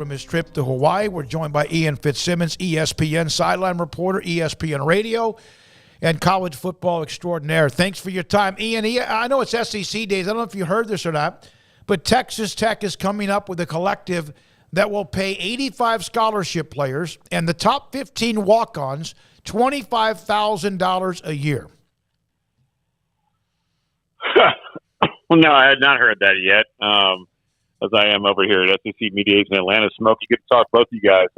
From his trip to Hawaii, we're joined by Ian Fitzsimmons, ESPN Sideline Reporter, ESPN Radio, and college football extraordinaire. Thanks for your time. Ian, I know it's SEC days. I don't know if you heard this or not, but Texas Tech is coming up with a collective that will pay 85 scholarship players and the top 15 walk-ons $25,000 a year. Well, no, I had not heard that yet. As I am over here at SEC Media Days in Atlanta. Smoak, you get to talk to both of you guys.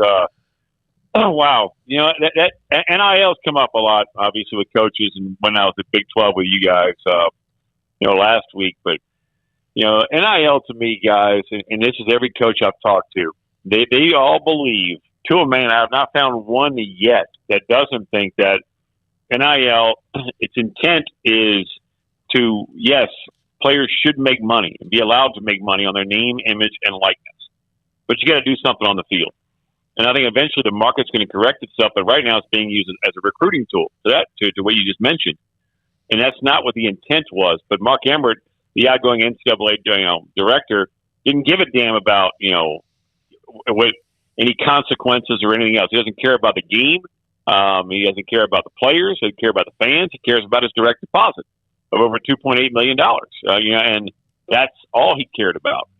Oh, wow. You know, that NIL's come up a lot, obviously, with coaches, and when I was at Big 12 with you guys, last week. But, NIL to me, guys, and this is every coach I've talked to, they all believe, to a man, I have not found one yet that doesn't think that NIL, its intent is to, yes, players should make money and be allowed to make money on their name, image, and likeness. But you got to do something on the field. And I think eventually the market's going to correct itself, but right now it's being used as a recruiting tool to what you just mentioned. And that's not what the intent was. But Mark Emmert, the outgoing NCAA director, didn't give a damn about, what any consequences or anything else. He doesn't care about the game. He doesn't care about the players. He doesn't care about the fans. He cares about his direct deposit of over $2.8 million. And that's all he cared about.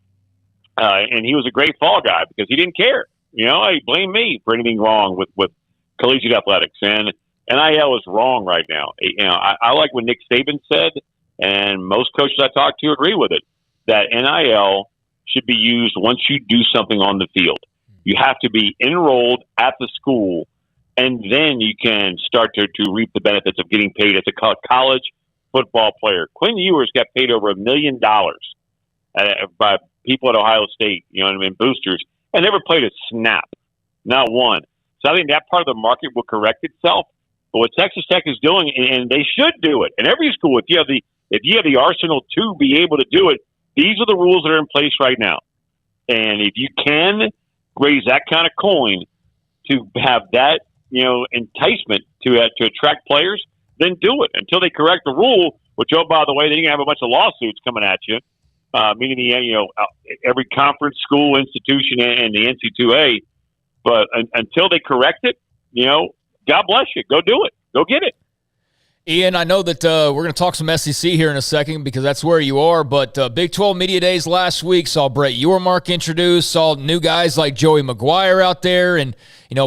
And he was a great fall guy because he didn't care. He blamed me for anything wrong with collegiate athletics. And NIL is wrong right now. I like what Nick Saban said, and most coaches I talk to agree with it, that NIL should be used once you do something on the field. You have to be enrolled at the school, and then you can start to reap the benefits of getting paid as a college football player. Quinn Ewers got paid over $1 million by people at Ohio State, and boosters, and never played a snap, not one. So I think that part of the market will correct itself. But what Texas Tech is doing, and they should do it, and every school, if you have the arsenal to be able to do it, these are the rules that are in place right now. And if you can raise that kind of coin to have that, enticement to attract players, then do it until they correct the rule. Which, oh, by the way, they're going to have a bunch of lawsuits coming at you, meaning every conference, school, institution, and the NC2A. But until they correct it, God bless you. Go do it. Go get it. Ian, I know that we're going to talk some SEC here in a second because that's where you are, but Big 12 Media Days last week saw Brett Yormark introduced, saw new guys like Joey McGuire out there, and,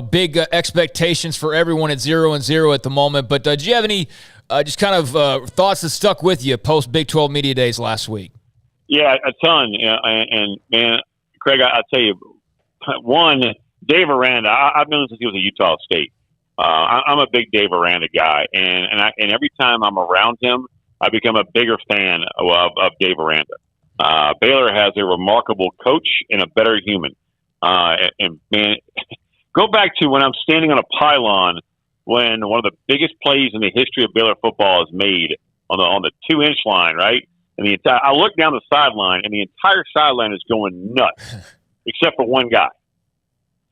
big expectations for everyone at 0-0 at the moment. But do you have any just kind of thoughts that stuck with you post Big 12 Media Days last week? Yeah, a ton. And man, Craig, I'll tell you, one, Dave Aranda, I've known him since he was at Utah State. I'm a big Dave Aranda guy, and every time I'm around him, I become a bigger fan of Dave Aranda. Baylor has a remarkable coach and a better human. And man, go back to when I'm standing on a pylon when one of the biggest plays in the history of Baylor football is made on the 2-inch line, right? And I look down the sideline, and the entire sideline is going nuts, except for one guy,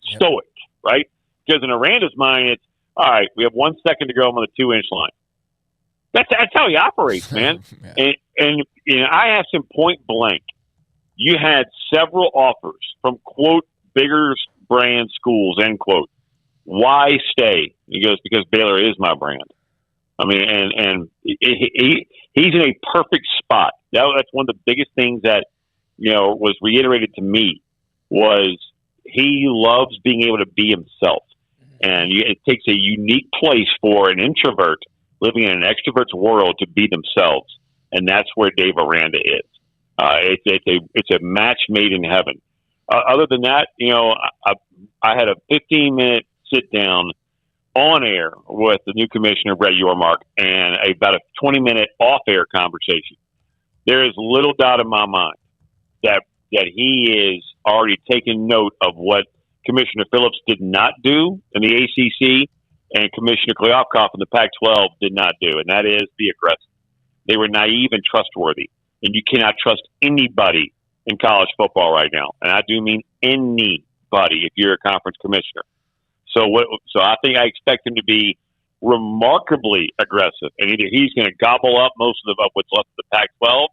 stoic, right? Because in Aranda's mind, it's, all right, we have 1 second to go on the 2-inch line. That's how he operates, man. And I asked him point blank. You had several offers from, quote, bigger brand schools, end quote. Why stay? He goes, because Baylor is my brand. I mean, and he's in a perfect spot. That's one of the biggest things that, was reiterated to me was he loves being able to be himself. And it takes a unique place for an introvert living in an extrovert's world to be themselves. And that's where Dave Aranda is. It's a match made in heaven. Other than that, I had a 15-minute sit down on air with the new commissioner, Brett Yormark, and about a 20-minute off-air conversation. There is little doubt in my mind that he is already taking note of what Commissioner Phillips did not do in the ACC and Commissioner Kleopkov in the Pac-12 did not do, and that is be aggressive. They were naive and trustworthy, and you cannot trust anybody in college football right now, and I do mean anybody if you're a conference commissioner. So I think I expect him to be remarkably aggressive, and either he's going to gobble up most of what's left of the Pac-12,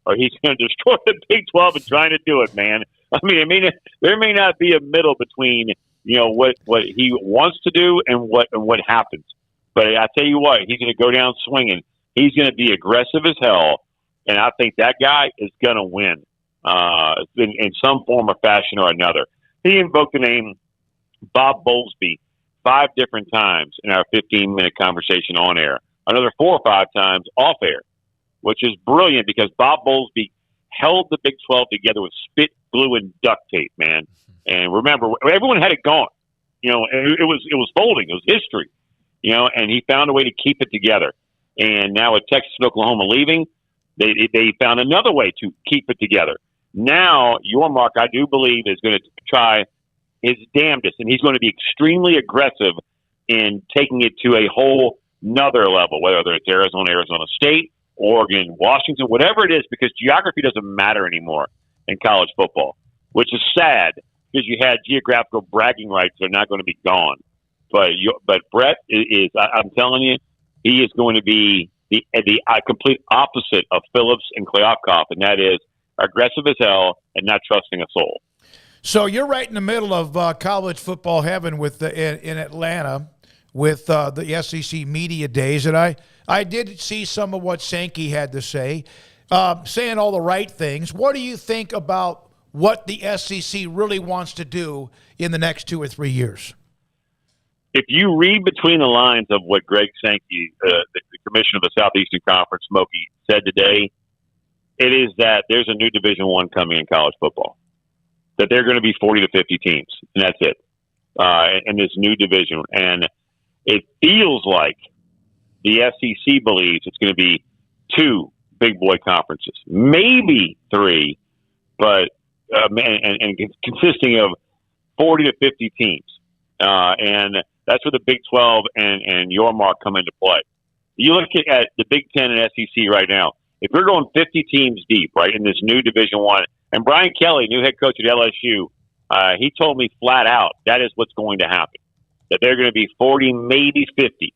or he's going to destroy the Big 12 and trying to do it, man. I mean, there may not be a middle between what he wants to do and what happens. But I tell you what, he's going to go down swinging. He's going to be aggressive as hell, and I think that guy is going to win in some form or fashion or another. He invoked the name Bob Bowlesby 5 different times in our 15-minute conversation on air, another 4 or 5 times off air, which is brilliant because Bob Bowlesby held the Big 12 together with spit, glue, and duct tape, man. And remember, everyone had it gone. It was folding. It was history. And he found a way to keep it together. And now with Texas and Oklahoma leaving, they found another way to keep it together. Now, Yormark, I do believe, is going to try his damnedest, and he's going to be extremely aggressive in taking it to a whole nother level, whether it's Arizona State, Oregon, Washington, whatever it is, because geography doesn't matter anymore in college football, which is sad because you had geographical bragging rights that are not going to be gone. But Brett is I'm telling you, he is going to be the complete opposite of Phillips and Kleopkov, and that is aggressive as hell and not trusting a soul. So you're right in the middle of college football heaven in Atlanta with the SEC Media Days, and I did see some of what Sankey had to say, saying all the right things. What do you think about what the SEC really wants to do in the next 2 or 3 years? If you read between the lines of what Greg Sankey, the commissioner of the Southeastern Conference, Smokey, said today, it is that there's a new Division I coming in college football, that they're going to be 40 to 50 teams, and that's it, in this new division. And it feels like the SEC believes it's going to be 2 big boy conferences, maybe 3, but and consisting of 40 to 50 teams. And that's where the Big 12 and Yormark come into play. You look at the Big 10 and SEC right now. If we're going 50 teams deep, right, in this new Division I, and Brian Kelly, new head coach at LSU, he told me flat out that is what's going to happen, that there are going to be 40, maybe 50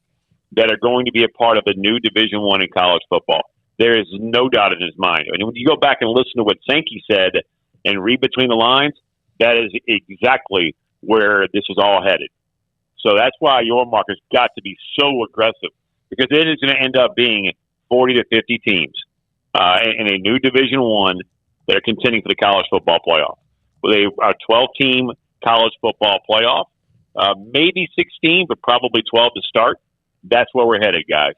that are going to be a part of the new Division I in college football. There is no doubt in his mind. And when you go back and listen to what Sankey said and read between the lines, that is exactly where this is all headed. So that's why Yormark has got to be so aggressive, because it is going to end up being 40 to 50 teams in a new Division I that are contending for the college football playoff. They are 12-team college football playoff, maybe 16, but probably 12 to start. That's where we're headed, guys.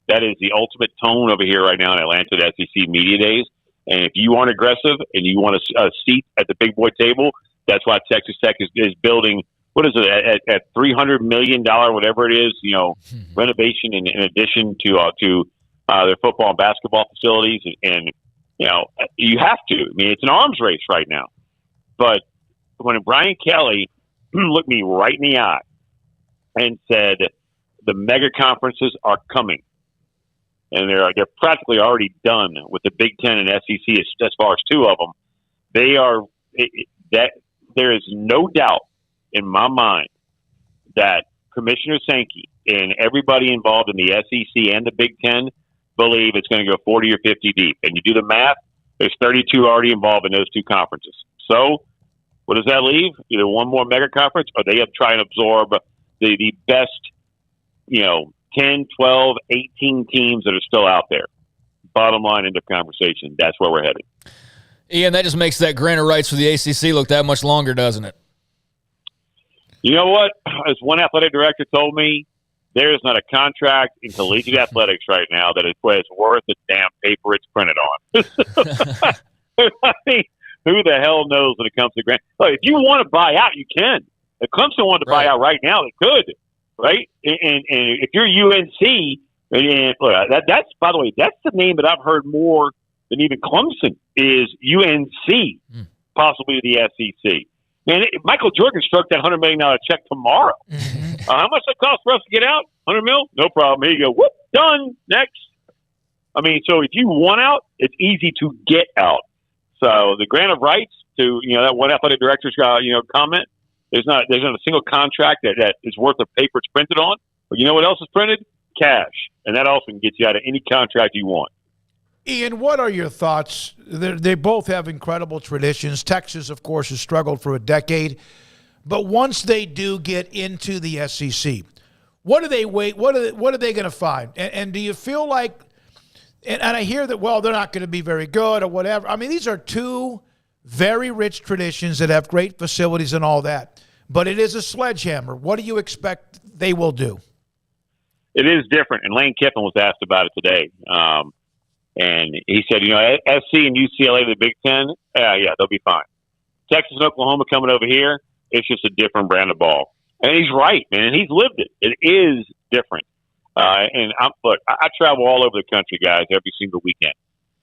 That is the ultimate tone over here right now in Atlanta at SEC Media Days. And if you aren't aggressive and you want a seat at the big boy table, that's why Texas Tech is building, what is it, at $300 million, whatever it is, renovation in addition to their football and basketball facilities. And, you have to. I mean, it's an arms race right now. But when Brian Kelly looked me right in the eye and said, the mega conferences are coming, and they're practically already done with the Big Ten and SEC as far as 2 of them, they are that there is no doubt in my mind that Commissioner Sankey and everybody involved in the SEC and the Big Ten believe it's going to go 40 or 50 deep. And you do the math, there's 32 already involved in those 2 conferences. So what does that leave? Either one more mega conference, or they have to try and absorb the best, 10, 12, 18 teams that are still out there. Bottom line, end of conversation. That's where we're headed. Ian, that just makes that grant of rights for the ACC look that much longer, doesn't it? You know what? As one athletic director told me, there is not a contract in collegiate athletics right now that is worth the damn paper it's printed on. I mean, who the hell knows when it comes to grant? Look, if you want to buy out, you can. If Clemson wanted to buy out right now, they could, right? And if you're UNC, and look, that's, by the way, that's the name that I've heard more than even Clemson is UNC, possibly the SEC. Man, Michael Jordan struck that $100 million check tomorrow. How much does it cost for us to get out? $100 million? No problem. Here you go. Whoop, done. Next. I mean, so if you want out, it's easy to get out. So the grant of rights to, that one athletic director's, comment, there's not a single contract that is worth the paper it's printed on. But you know what else is printed? Cash. And that also can get you out of any contract you want. Ian, what are your thoughts? They both have incredible traditions. Texas, of course, has struggled for a decade. But once they do get into the SEC, what do they wait? What are they going to find? And do you feel like, and I hear that, well, they're not going to be very good or whatever. I mean, these are two very rich traditions that have great facilities and all that. But it is a sledgehammer. What do you expect they will do? It is different. And Lane Kiffin was asked about it today. And he said, SC and UCLA, the Big Ten, yeah, they'll be fine. Texas and Oklahoma coming over here, it's just a different brand of ball. And he's right, man. And he's lived it. It is different. And look, I travel all over the country, guys, every single weekend.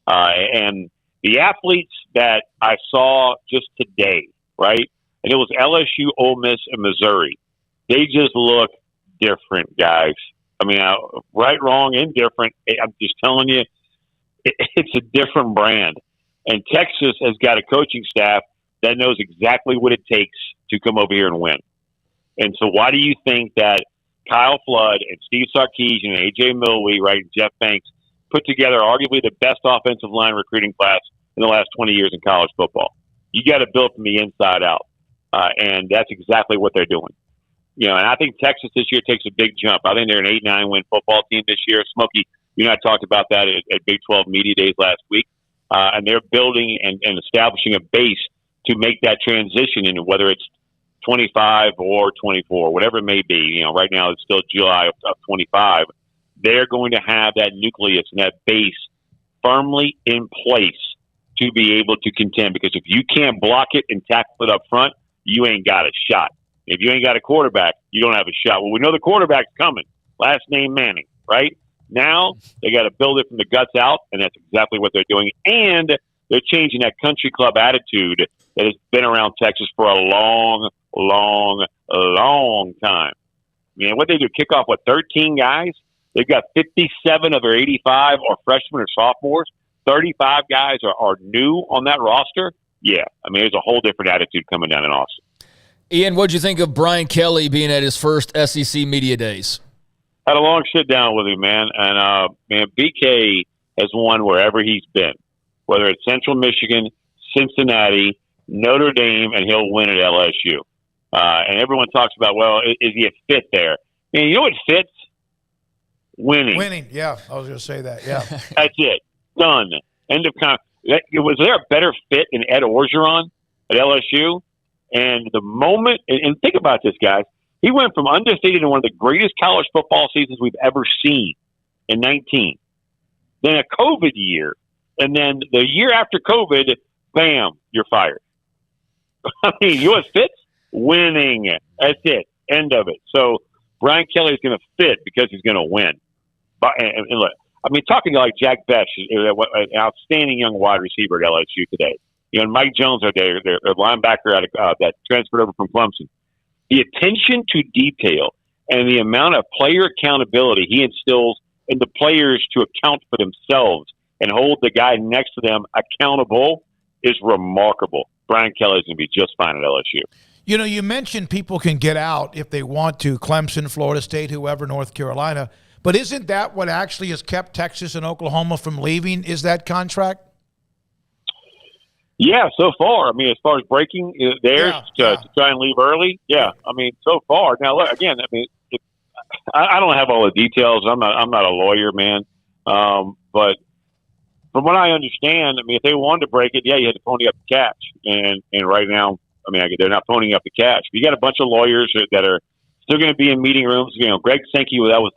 And the athletes that I saw just today, right? And it was LSU, Ole Miss, and Missouri. They just look different, guys. I mean, right, wrong, indifferent. I'm just telling you, it's a different brand. And Texas has got a coaching staff that knows exactly what it takes to come over here and win. And so why do you think that Kyle Flood and Steve Sarkisian and A.J. Milwee, right, and Jeff Banks put together arguably the best offensive line recruiting class in the last 20 years in college football? You got to build from the inside out. And that's exactly what they're doing. And I think Texas this year takes a big jump. I think they're an 8-9 win football team this year. Smokey, you and I talked about that at Big 12 Media Days last week. And they're building and establishing a base to make that transition into whether it's 25 or 24, whatever it may be. Right now it's still July of 25. They're going to have that nucleus and that base firmly in place to be able to contend. Because if you can't block it and tackle it up front, you ain't got a shot. If you ain't got a quarterback, you don't have a shot. Well, we know the quarterback's coming. Last name Manning, right? Now they got to build it from the guts out, and that's exactly what they're doing. And they're changing that country club attitude that has been around Texas for a long, long, long time. What they do, kick off with 13 guys? They've got 57 of their 85 are freshmen or sophomores. 35 guys are new on that roster. Yeah, there's a whole different attitude coming down in Austin. Ian, what'd you think of Brian Kelly being at his first SEC Media Days? Had a long sit down with him, man. And, BK has won wherever he's been, whether it's Central Michigan, Cincinnati, Notre Dame, and he'll win at LSU. And everyone talks about, well, is he a fit there? You know what fits? Winning. Winning, yeah. I was going to say that, yeah. That's it. Done. End of was there a better fit than Ed Orgeron at LSU? And the moment, and think about this, guys, he went from undefeated in one of the greatest college football seasons we've ever seen in 19. Then a COVID year, and then the year after COVID, bam, you're fired. You know what fits? Winning. That's it. End of it. So Brian Kelly's going to fit because he's going to win. And look, talking to like Jack Besh, an outstanding young wide receiver at LSU today. And Mike Jones, their linebacker that transferred over from Clemson. The attention to detail and the amount of player accountability he instills in the players to account for themselves and hold the guy next to them accountable is remarkable. Brian Kelly is going to be just fine at LSU. You mentioned people can get out if they want to, Clemson, Florida State, whoever, North Carolina. But isn't that what actually has kept Texas and Oklahoma from leaving, is that contract? Yeah, so far. As far as breaking theirs to try and leave early, yeah. So far. Now, look, again, I don't have all the details. I'm not a lawyer, man. But from what I understand, if they wanted to break it, yeah, you had to pony up the cash. And right now, they're not ponying up the cash. You got a bunch of lawyers that are still going to be in meeting rooms. Greg Sankey, that was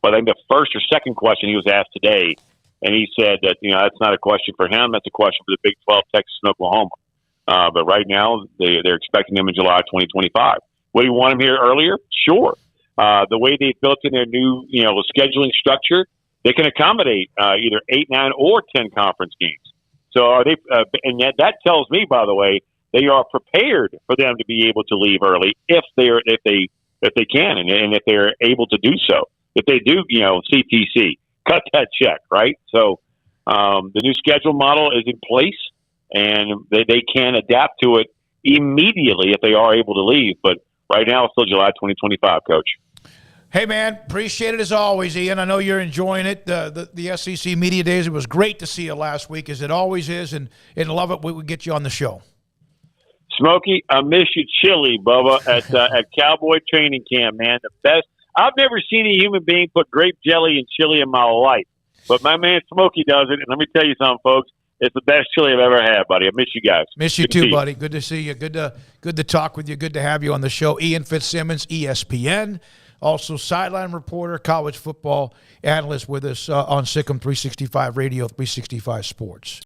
I think the first or second question he was asked today. And he said that, that's not a question for him. That's a question for the Big 12, Texas, and Oklahoma. But right now, they're expecting him in July 2025. Would he want him here earlier? Sure. The way they've built in their new, scheduling structure, they can accommodate either 8, 9, or 10 conference games. So are they? And that tells me, by the way, they are prepared for them to be able to leave early if they can, and if they're able to do so. If they do, CTC. Cut that check, right? So the new schedule model is in place, and they can adapt to it immediately if they are able to leave. But right now, it's still July 2025, Coach. Hey, man, appreciate it as always, Ian. I know you're enjoying it. The SEC Media Days, it was great to see you last week, as it always is, and love it when we get you on the show. Smokey, I miss you chili, Bubba, at Cowboy training camp, man. The best. I've never seen a human being put grape jelly in chili in my life, but my man Smokey does it, and let me tell you something, folks. It's the best chili I've ever had, buddy. I miss you guys. Miss you too, buddy. Good to see you. Good to talk with you. Good to have you on the show. Ian Fitzsimmons, ESPN. Also, Sideline Reporter, college football analyst with us on Sikkim 365 Radio, 365 Sports.